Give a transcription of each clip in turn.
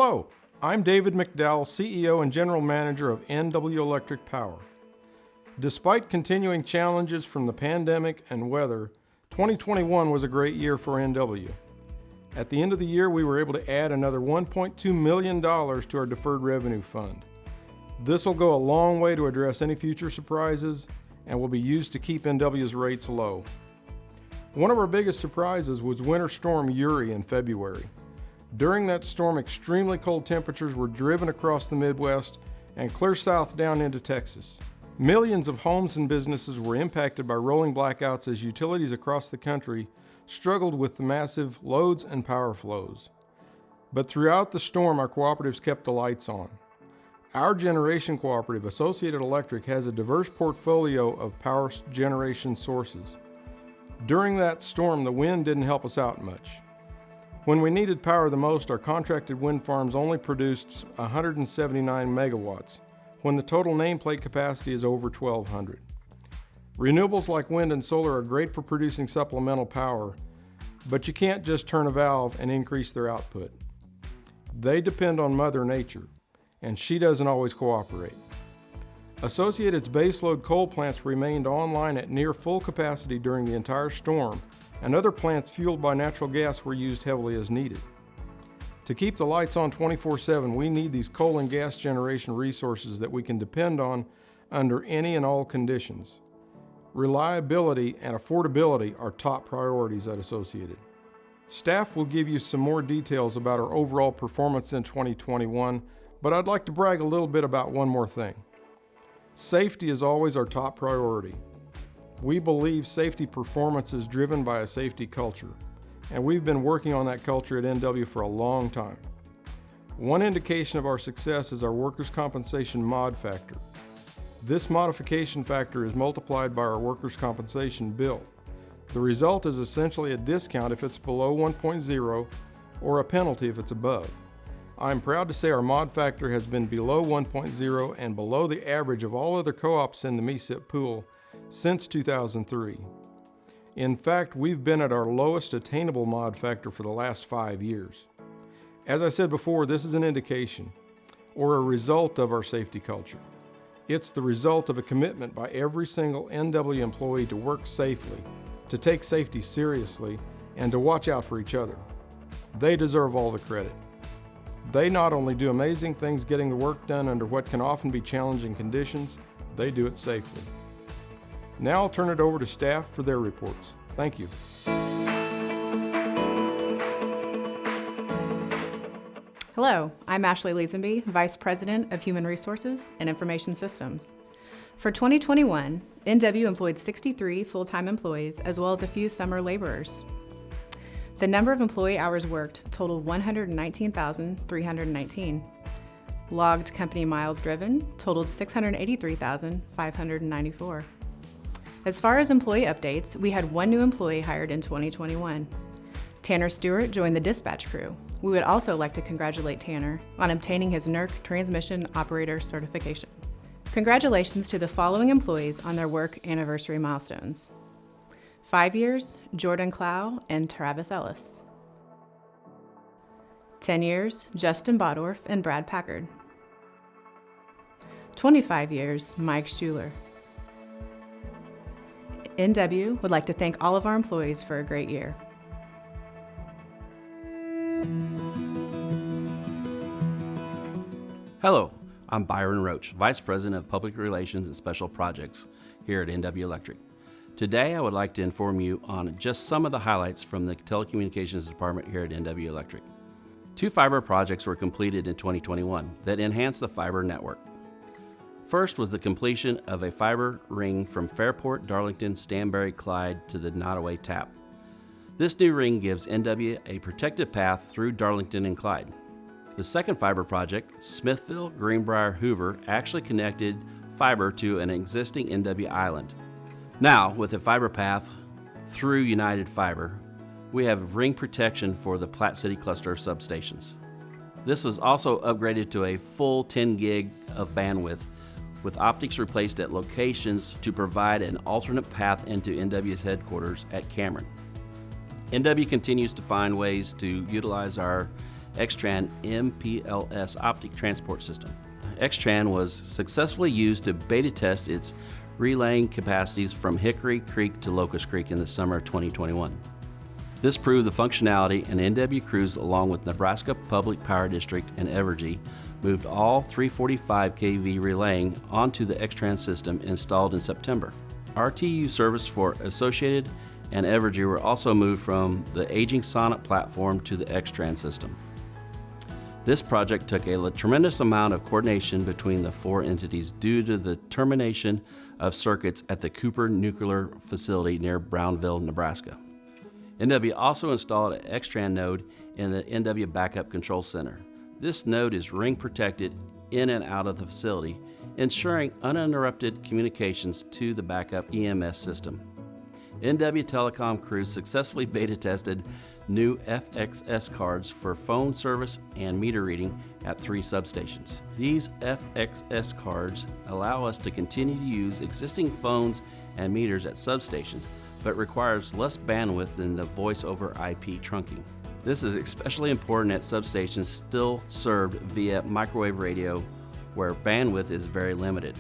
Hello, I'm David McDowell, CEO and General Manager of NW Electric Power. Despite continuing challenges from the pandemic and weather, 2021 was a great year for NW. At the end of the year, we were able to add another $1.2 million to our deferred revenue fund. This will go a long way to address any future surprises and will be used to keep NW's rates low. One of our biggest surprises was Winter Storm Uri in February. During that storm, extremely cold temperatures were driven across the Midwest and clear south down into Texas. Millions of homes and businesses were impacted by rolling blackouts as utilities across the country struggled with the massive loads and power flows. But throughout the storm, our cooperatives kept the lights on. Our generation cooperative, Associated Electric, has a diverse portfolio of power generation sources. During that storm, the wind didn't help us out much. When we needed power the most, our contracted wind farms only produced 179 megawatts, when the total nameplate capacity is over 1,200. Renewables like wind and solar are great for producing supplemental power, but you can't just turn a valve and increase their output. They depend on Mother Nature, and she doesn't always cooperate. Associated's baseload coal plants remained online at near full capacity during the entire storm, and other plants fueled by natural gas were used heavily as needed. To keep the lights on 24/7, we need these coal and gas generation resources that we can depend on under any and all conditions. Reliability and affordability are top priorities at Associated. Staff will give you some more details about our overall performance in 2021, but I'd like to brag a little bit about one more thing. Safety is always our top priority. We believe safety performance is driven by a safety culture, and we've been working on that culture at NW for a long time. One indication of our success is our workers' compensation mod factor. This modification factor is multiplied by our workers' compensation bill. The result is essentially a discount if it's below 1.0 or a penalty if it's above. I'm proud to say our mod factor has been below 1.0 and below the average of all other co-ops in the MESIP pool since 2003. In fact, we've been at our lowest attainable mod factor for the last 5 years. As I said before, this is an indication or a result of our safety culture. It's the result of a commitment by every single NW employee to work safely, to take safety seriously, and to watch out for each other. They deserve all the credit. They not only do amazing things getting the work done under what can often be challenging conditions, they do it safely. Now I'll turn it over to staff for their reports. Thank you. Hello, I'm Ashley Leesenby, Vice President of Human Resources and Information Systems. For 2021, NW employed 63 full-time employees as well as a few summer laborers. The number of employee hours worked totaled 119,319. Logged company miles driven totaled 683,594. As far as employee updates, we had one new employee hired in 2021. Tanner Stewart joined the dispatch crew. We would also like to congratulate Tanner on obtaining his NERC Transmission Operator certification. Congratulations to the following employees on their work anniversary milestones. 5 years, Jordan Clow and Travis Ellis. 10 years, Justin Bodorf and Brad Packard. 25 years, Mike Schuler. NW would like to thank all of our employees for a great year. Hello, I'm Byron Roach, Vice President of Public Relations and Special Projects here at NW Electric. Today I would like to inform you on just some of the highlights from the Telecommunications Department here at NW Electric. 2 fiber projects were completed in 2021 that enhanced the fiber network. First was the completion of a fiber ring from Fairport, Darlington, Stanberry, Clyde to the Nottoway Tap. This new ring gives NW a protected path through Darlington and Clyde. The second fiber project, Smithville, Greenbrier, Hoover, actually connected fiber to an existing NW island. Now, with a fiber path through United Fiber, we have ring protection for the Platte City cluster of substations. This was also upgraded to a full 10 gig of bandwidth, with optics replaced at locations to provide an alternate path into NW's headquarters at Cameron. NW continues to find ways to utilize our Xtran MPLS optic transport system. Xtran was successfully used to beta test its relaying capacities from Hickory Creek to Locust Creek in the summer of 2021. This proved the functionality, and NW crews along with Nebraska Public Power District and Evergy moved all 345 kV relaying onto the Xtran system installed in September. RTU service for Associated and Evergy were also moved from the aging Sonnet platform to the Xtran system. This project took a tremendous amount of coordination between the four entities due to the termination of circuits at the Cooper Nuclear Facility near Brownville, Nebraska. NW also installed an Xtran node in the NW Backup Control Center. This node is ring protected in and out of the facility, ensuring uninterrupted communications to the backup EMS system. NW Telecom crews successfully beta tested new FXS cards for phone service and meter reading at 3 substations. These FXS cards allow us to continue to use existing phones and meters at substations, but requires less bandwidth than the voice over IP trunking. This is especially important at substations still served via microwave radio, where bandwidth is very limited.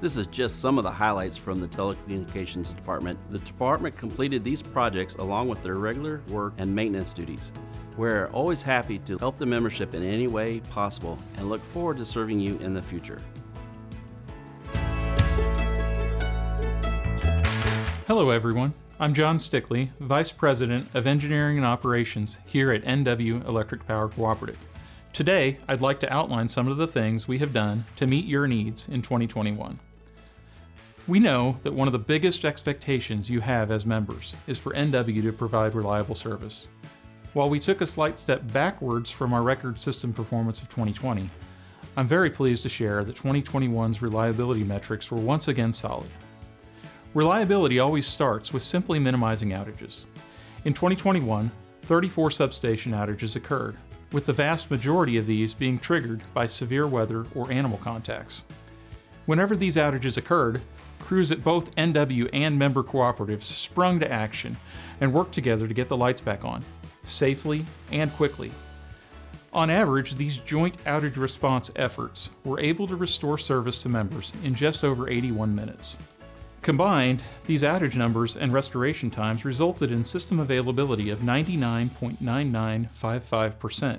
This is just some of the highlights from the telecommunications department. The department completed these projects along with their regular work and maintenance duties. We're always happy to help the membership in any way possible and look forward to serving you in the future. Hello everyone, I'm John Stickley, Vice President of Engineering and Operations here at NW Electric Power Cooperative. Today, I'd like to outline some of the things we have done to meet your needs in 2021. We know that one of the biggest expectations you have as members is for NW to provide reliable service. While we took a slight step backwards from our record system performance of 2020, I'm very pleased to share that 2021's reliability metrics were once again solid. Reliability always starts with simply minimizing outages. In 2021, 34 substation outages occurred, with the vast majority of these being triggered by severe weather or animal contacts. Whenever these outages occurred, crews at both NW and member cooperatives sprung to action and worked together to get the lights back on, safely and quickly. On average, these joint outage response efforts were able to restore service to members in just over 81 minutes. Combined, these outage numbers and restoration times resulted in system availability of 99.9955%,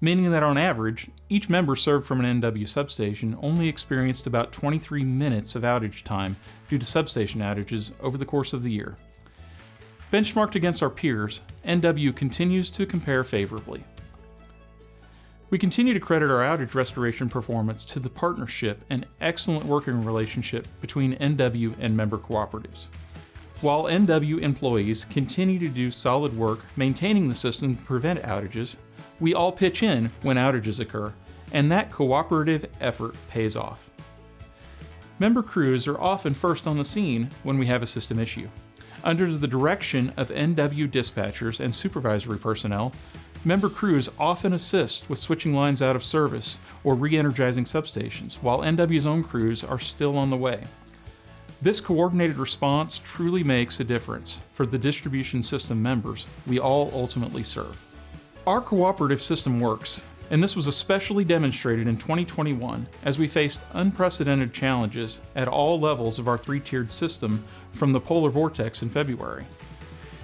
meaning that on average, each member served from an NW substation only experienced about 23 minutes of outage time due to substation outages over the course of the year. Benchmarked against our peers, NW continues to compare favorably. We continue to credit our outage restoration performance to the partnership and excellent working relationship between NW and member cooperatives. While NW employees continue to do solid work maintaining the system to prevent outages, we all pitch in when outages occur, and that cooperative effort pays off. Member crews are often first on the scene when we have a system issue. Under the direction of NW dispatchers and supervisory personnel, member crews often assist with switching lines out of service or re-energizing substations, while NW's own crews are still on the way. This coordinated response truly makes a difference for the distribution system members we all ultimately serve. Our cooperative system works, and this was especially demonstrated in 2021 as we faced unprecedented challenges at all levels of our 3-tiered system from the polar vortex in February.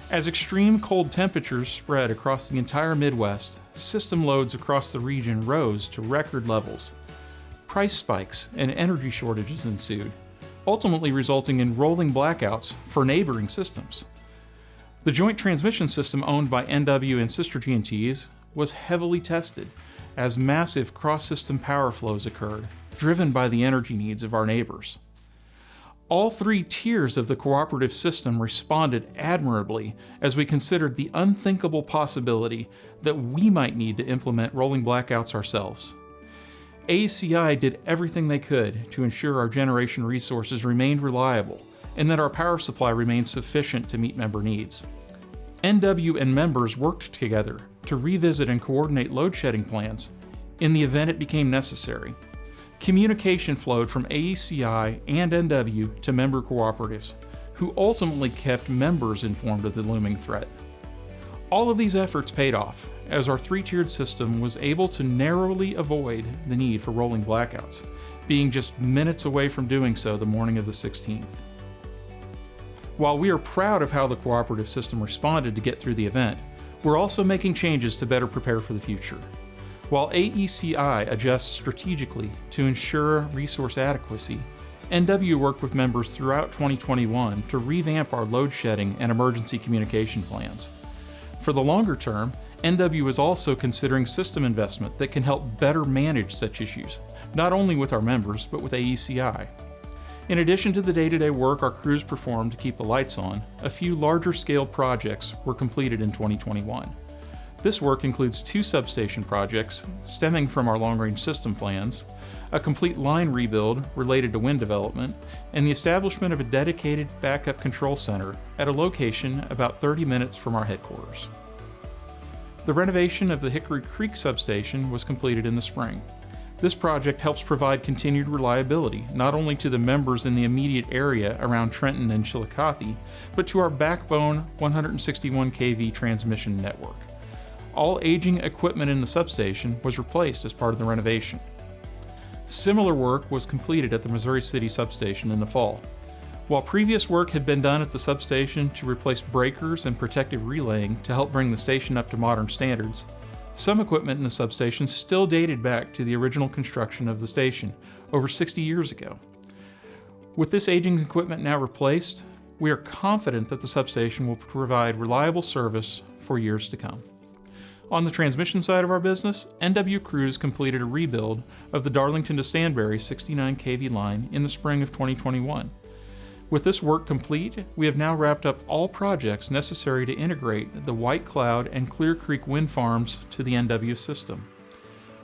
As extreme cold temperatures spread across the entire Midwest, system loads across the region rose to record levels. Price spikes and energy shortages ensued, ultimately resulting in rolling blackouts for neighboring systems. The joint transmission system owned by NW and sister G&Ts was heavily tested as massive cross-system power flows occurred, driven by the energy needs of our neighbors. All 3 tiers of the cooperative system responded admirably as we considered the unthinkable possibility that we might need to implement rolling blackouts ourselves. AECI did everything they could to ensure our generation resources remained reliable and that our power supply remained sufficient to meet member needs. NW and members worked together to revisit and coordinate load shedding plans in the event it became necessary. Communication flowed from AECI and NW to member cooperatives, who ultimately kept members informed of the looming threat. All of these efforts paid off, as our three-tiered system was able to narrowly avoid the need for rolling blackouts, being just minutes away from doing so the morning of the 16th. While we are proud of how the cooperative system responded to get through the event, we're also making changes to better prepare for the future. While AECI adjusts strategically to ensure resource adequacy, NW worked with members throughout 2021 to revamp our load shedding and emergency communication plans. For the longer term, NW is also considering system investment that can help better manage such issues, not only with our members, but with AECI. In addition to the day-to-day work our crews performed to keep the lights on, a few larger-scale projects were completed in 2021. This work includes 2 substation projects stemming from our long-range system plans, a complete line rebuild related to wind development, and the establishment of a dedicated backup control center at a location about 30 minutes from our headquarters. The renovation of the Hickory Creek substation was completed in the spring. This project helps provide continued reliability, not only to the members in the immediate area around Trenton and Chillicothe, but to our backbone 161 kV transmission network. All aging equipment in the substation was replaced as part of the renovation. Similar work was completed at the Missouri City substation in the fall. While previous work had been done at the substation to replace breakers and protective relaying to help bring the station up to modern standards, some equipment in the substation still dated back to the original construction of the station, over 60 years ago. With this aging equipment now replaced, we are confident that the substation will provide reliable service for years to come. On the transmission side of our business, NW Crews completed a rebuild of the Darlington to Stanberry 69 kV line in the spring of 2021. With this work complete, we have now wrapped up all projects necessary to integrate the White Cloud and Clear Creek wind farms to the NW system.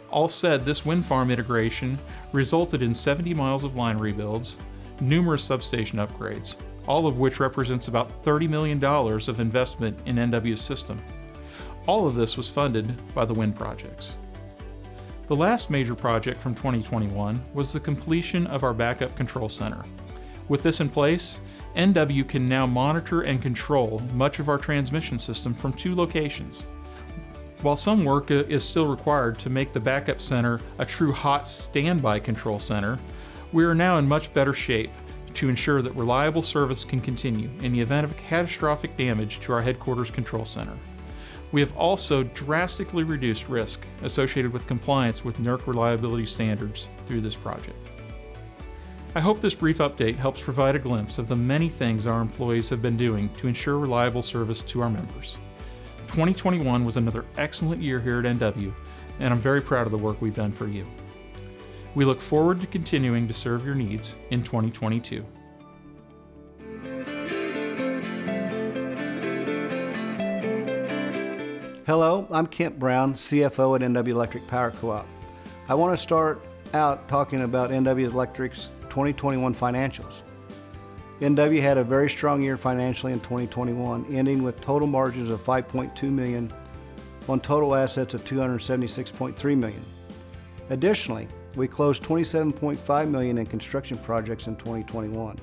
All said, this wind farm integration resulted in 70 miles of line rebuilds, numerous substation upgrades, all of which represents about $30 million of investment in NW's system. All of this was funded by the wind projects. The last major project from 2021 was the completion of our backup control center. With this in place, NW can now monitor and control much of our transmission system from 2 locations. While some work is still required to make the backup center a true hot standby control center, we are now in much better shape to ensure that reliable service can continue in the event of catastrophic damage to our headquarters control center. We have also drastically reduced risk associated with compliance with NERC reliability standards through this project. I hope this brief update helps provide a glimpse of the many things our employees have been doing to ensure reliable service to our members. 2021 was another excellent year here at NW, and I'm very proud of the work we've done for you. We look forward to continuing to serve your needs in 2022. Hello, I'm Kent Brown, CFO at NW Electric Power Co-op. I want to start out talking about NW Electric's 2021 financials. NW had a very strong year financially in 2021, ending with total margins of $5.2 million on total assets of $276.3 million. Additionally, we closed $27.5 million in construction projects in 2021.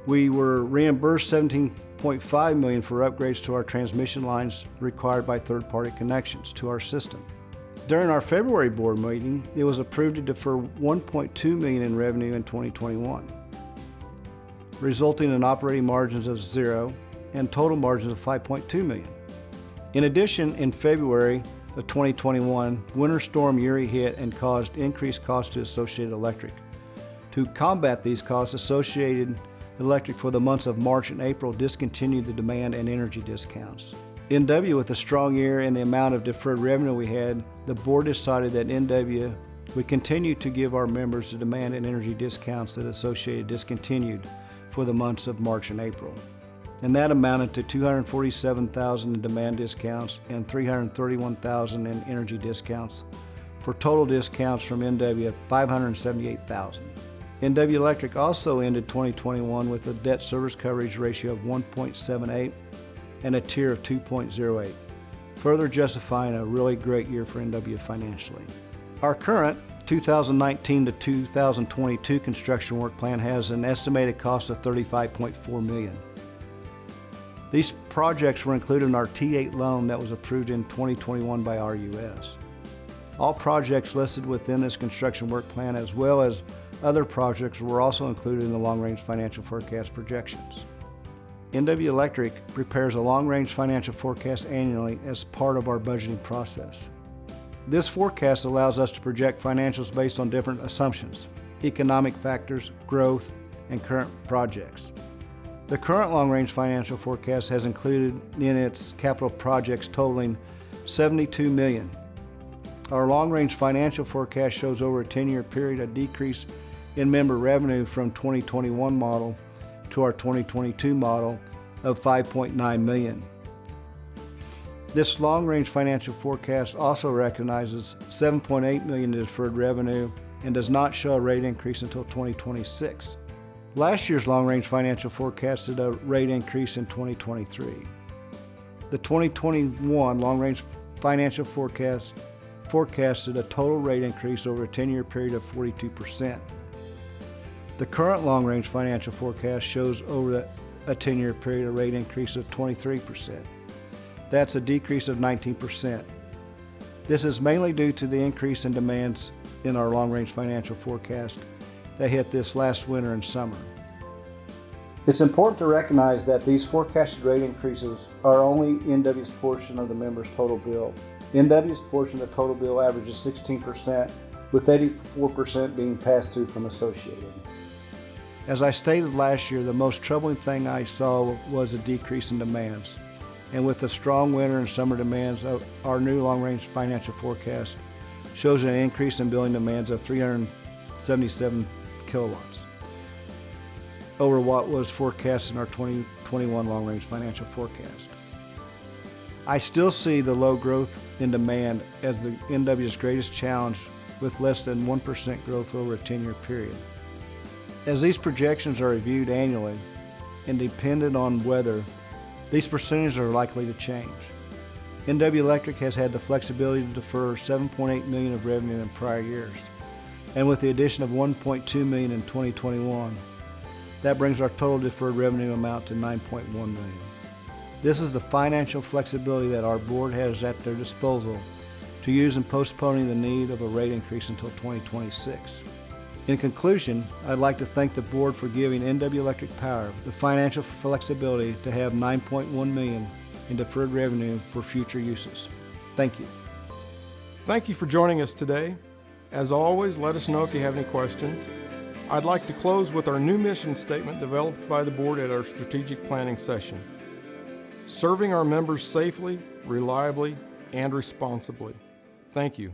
We were reimbursed $17.5 million for upgrades to our transmission lines required by third-party connections to our system. During our February board meeting, it was approved to defer $1.2 million in revenue in 2021, resulting in operating margins of 0 and total margins of $5.2 million. In addition, in February of 2021, Winter Storm Uri hit and caused increased costs to Associated Electric. To combat these costs, Associated Electric for the months of March and April discontinued the demand and energy discounts. NW, with a strong year and the amount of deferred revenue we had, the board decided that NW would continue to give our members the demand and energy discounts that Associated discontinued for the months of March and April. And that amounted to $247,000 in demand discounts and $331,000 in energy discounts, for total discounts from NW of $578,000. NW Electric also ended 2021 with a debt service coverage ratio of 1.78 and a tier of 2.08, further justifying a really great year for NW financially. Our current 2019 to 2022 construction work plan has an estimated cost of $35.4 million. These projects were included in our T8 loan that was approved in 2021 by RUS. All projects listed within this construction work plan, as well as other projects, were also included in the long-range financial forecast projections. NW Electric prepares a long-range financial forecast annually as part of our budgeting process. This forecast allows us to project financials based on different assumptions, economic factors, growth, and current projects. The current long-range financial forecast has included in its capital projects totaling $72 million. Our long-range financial forecast shows over a 10-year period a decrease in member revenue from 2021 model to our 2022 model of $5.9 million. This long-range financial forecast also recognizes $7.8 million in deferred revenue and does not show a rate increase until 2026. Last year's long-range financial forecasted a rate increase in 2023. The 2021 long-range financial forecast forecasted a total rate increase over a 10-year period of 42%. The current long-range financial forecast shows over a 10-year period a rate increase of 23%. That's a decrease of 19%. This is mainly due to the increase in demands in our long-range financial forecast that hit this last winter and summer. It's important to recognize that these forecasted rate increases are only NW's portion of the member's total bill. NW's portion of the total bill averages 16%, with 84% being passed through from Associated. As I stated last year, the most troubling thing I saw was a decrease in demands. And with the strong winter and summer demands, our new long-range financial forecast shows an increase in billing demands of 377 kilowatts over what was forecast in our 2021 long-range financial forecast. I still see the low growth in demand as the NW's greatest challenge, with less than 1% growth over a 10-year period. As these projections are reviewed annually and dependent on weather, these percentages are likely to change. NW Electric has had the flexibility to defer $7.8 million of revenue in prior years, and with the addition of $1.2 million in 2021, that brings our total deferred revenue amount to $9.1 million. This is the financial flexibility that our board has at their disposal to use in postponing the need of a rate increase until 2026. In conclusion, I'd like to thank the board for giving NW Electric Power the financial flexibility to have $9.1 million in deferred revenue for future uses. Thank you. Thank you for joining us today. As always, let us know if you have any questions. I'd like to close with our new mission statement developed by the board at our strategic planning session. Serving our members safely, reliably, and responsibly. Thank you.